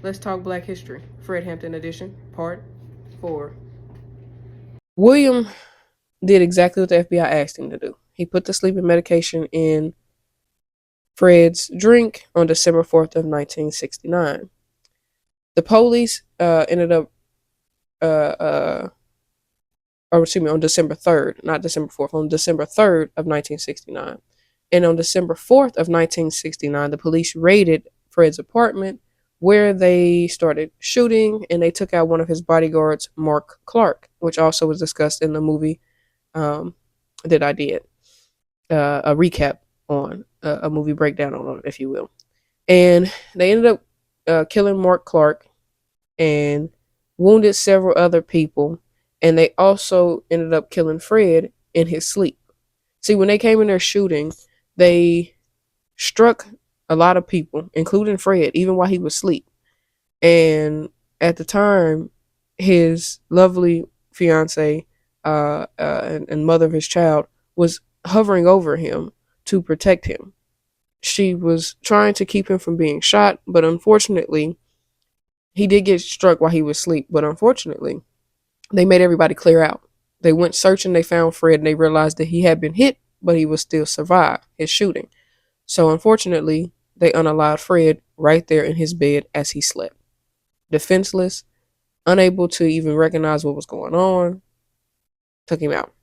Let's Talk Black History, Fred Hampton edition, part 4. William did exactly what the FBI asked him to do. He put the sleeping medication in Fred's drink on December 4th of 1969. The police ended up, or excuse me, on December 3rd, not December 4th, on December 3rd of 1969. And on December 4th of 1969, the police raided Fred's apartment where they started shooting and they took out one of his bodyguards, Mark Clark, which also was discussed in the movie that I did a recap on, a movie breakdown on it, if you will. And they ended up killing Mark Clark and wounded several other people. And they also ended up killing Fred in his sleep. See, when they came in there shooting, they struck a lot of people, including Fred, even while he was asleep. And at the time, his lovely fiance and mother of his child was hovering over him to protect him. She was trying to keep him from being shot, but unfortunately, he did get struck while he was asleep. But unfortunately, they made everybody clear out. They went searching, they found Fred, and they realized that he had been hit, but he was still survived his shooting. So unfortunately, they unalived Fred right there in his bed as he slept. Defenseless, unable to even recognize what was going on, took him out.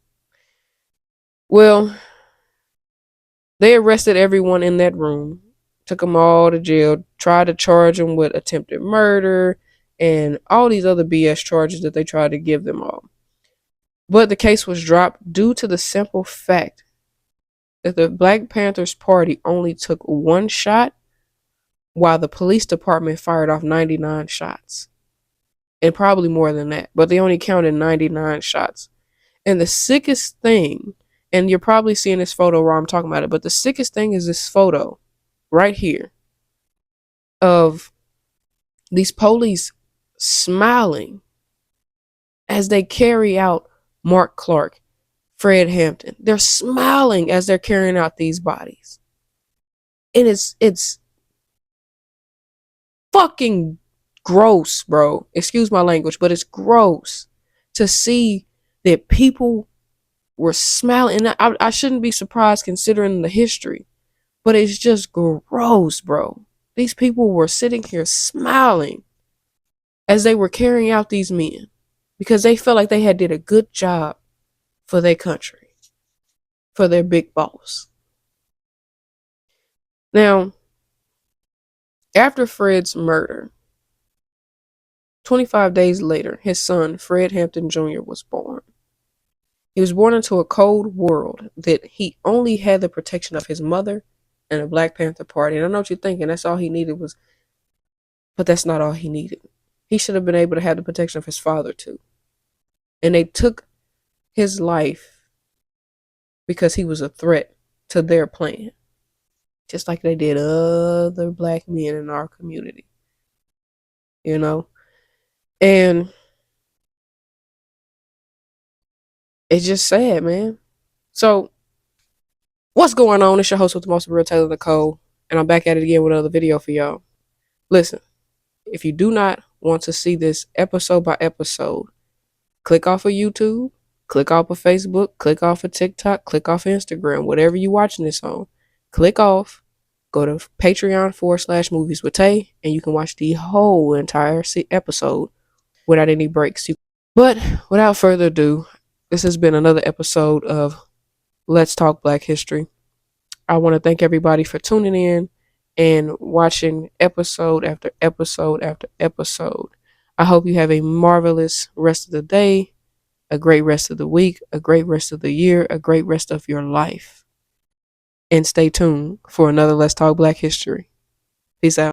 Well, they arrested everyone in that room, took them all to jail, tried to charge them with attempted murder and all these other BS charges that they tried to give them all. But the case was dropped due to the simple fact that the Black Panthers Party only took one shot while the police department fired off 99 shots. And probably more than that, but they only counted 99 shots. And the sickest thing, and you're probably seeing this photo where I'm talking about it, but the sickest thing is this photo right here of these police smiling as they carry out Mark Clark, Fred Hampton. They're smiling as they're carrying out these bodies. And it's fucking gross, bro. Excuse my language, but it's gross to see that people were smiling. And I shouldn't be surprised considering the history, but it's just gross, bro. These people were sitting here smiling as they were carrying out these men because they felt like they had did a good job for their country, for their big boss. Now, after Fred's murder, 25 days later, his son, Fred Hampton Jr., was born. He was born into a cold world that he only had the protection of his mother and the Black Panther Party. And I know what you're thinking, that's all he needed was, but that's not all he needed. He should have been able to have the protection of his father too. And they took his life because he was a threat to their plan, just like they did other Black men in our community, you know? And it's just sad, man. So, what's going on? It's your host with the most real Taylor Nicole, and I'm back at it again with another video for y'all. Listen, if you do not want to see this episode by episode, click off of YouTube, click off of Facebook, click off of TikTok, click off of Instagram, whatever you're watching this on. Click off, go to Patreon/movies with Tay, and you can watch the whole entire episode without any breaks. But without further ado, this has been another episode of Let's Talk Black History. I want to thank everybody for tuning in and watching episode after episode after episode. I hope you have a marvelous rest of the day, a great rest of the week, a great rest of the year, a great rest of your life. And stay tuned for another Let's Talk Black History. Peace out.